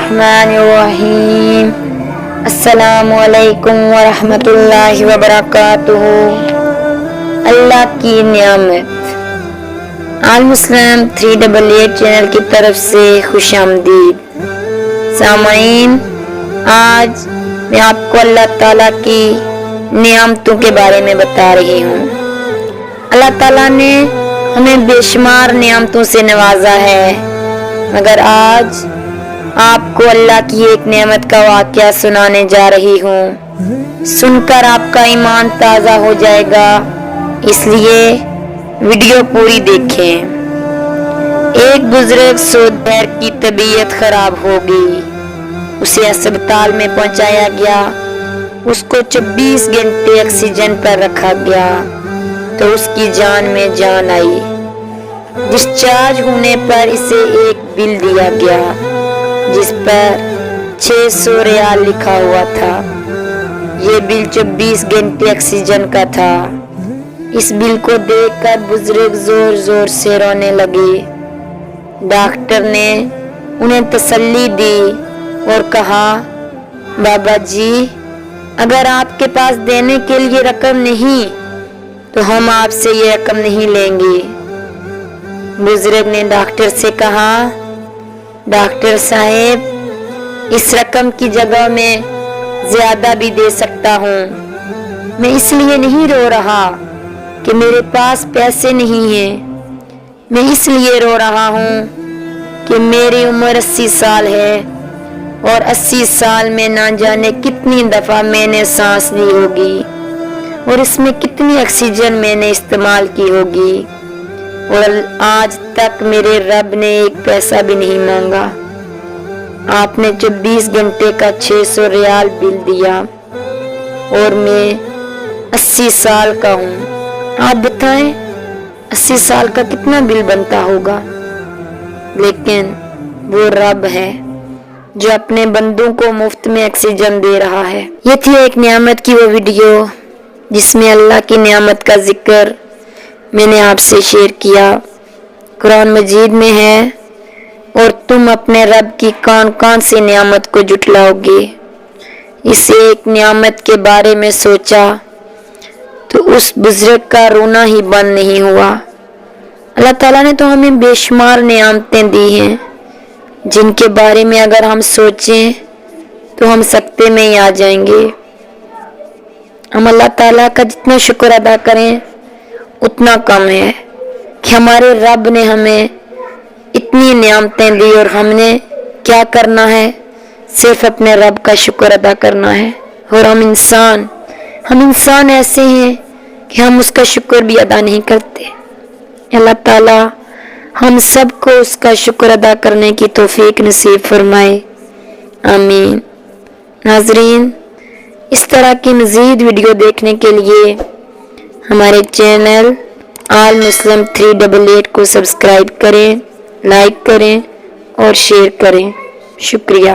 बिस्मिल्लाहिर्रहमानिर्रहीम। अस्सलामुअलैकुम वरहमतुल्लाहि वबरकातुहू। अल्लाह की नियामत। आल मुस्लिम 388 चैनल की तरफ से खुशामदीद। सामाईन, आज मैं आपको अल्लाह ताला की नियामतों के बारे में बता रही हूँ। अल्लाह ताला ने हमें बेशुमार नियामतों से नवाजा है, मगर आज आपको अल्लाह की एक नेमत का वाक़या सुनाने जा रही हूँ। सुनकर आपका ईमान ताज़ा हो जाएगा, इसलिए वीडियो पूरी देखें। एक बुजुर्ग सोहर की तबीयत खराब हो गई, उसे अस्पताल में पहुंचाया गया। उसको 24 घंटे ऑक्सीजन पर रखा गया तो उसकी जान में जान आई। डिस्चार्ज होने पर इसे एक बिल दिया गया जिस पर 600 रियाल लिखा हुआ था। ये बिल 24 घंटे ऑक्सीजन का था। इस बिल को देखकर बुजुर्ग जोर जोर से रोने लगे। डॉक्टर ने उन्हें तसल्ली दी और कहा, बाबा जी, अगर आपके पास देने के लिए रकम नहीं तो हम आपसे ये रकम नहीं लेंगे। बुजुर्ग ने डॉक्टर से कहा, डॉक्टर साहब, इस रकम की जगह मैं ज्यादा भी दे सकता हूँ। मैं इसलिए नहीं रो रहा कि मेरे पास पैसे नहीं हैं, मैं इसलिए रो रहा हूँ कि मेरी उम्र 80 साल है और 80 साल में ना जाने कितनी दफा मैंने सांस ली होगी और इसमें कितनी ऑक्सीजन मैंने इस्तेमाल की होगी, और आज तक मेरे रब ने एक पैसा भी नहीं मांगा। आपने 24 घंटे का 600 रियाल बिल दिया और मैं 80 साल का हूँ। आप बताएं 80 साल का कितना बिल बनता होगा। लेकिन वो रब है जो अपने बंदों को मुफ्त में ऑक्सीजन दे रहा है। ये थी एक नियामत की वो वीडियो जिसमें अल्लाह की नियामत का जिक्र मैंने आपसे शेयर किया। कुरान मजीद में है, और तुम अपने रब की कौन कौन सी नियामत को जुटलाओगे। इस एक नियामत के बारे में सोचा तो उस बुजुर्ग का रोना ही बंद नहीं हुआ। अल्लाह ताला ने तो हमें बेशुमार नियामतें दी हैं जिनके बारे में अगर हम सोचें तो हम सकते में ही आ जाएंगे। हम अल्लाह ताला का जितना शुक्र अदा करें उतना कम है कि हमारे रब ने हमें इतनी नियामतें दी और हमने क्या करना है, सिर्फ अपने रब का शुक्र अदा करना है। और हम इंसान ऐसे हैं कि हम उसका शुक्र भी अदा नहीं करते। अल्लाह ताला हम सबको उसका शुक्र अदा करने की तौफीक नसीब फरमाए, आमीन। नाजरीन, इस तरह की मज़ीद वीडियो देखने के लिए हमारे चैनल आल मुस्लिम 388 को सब्सक्राइब करें, लाइक करें और शेयर करें। शुक्रिया।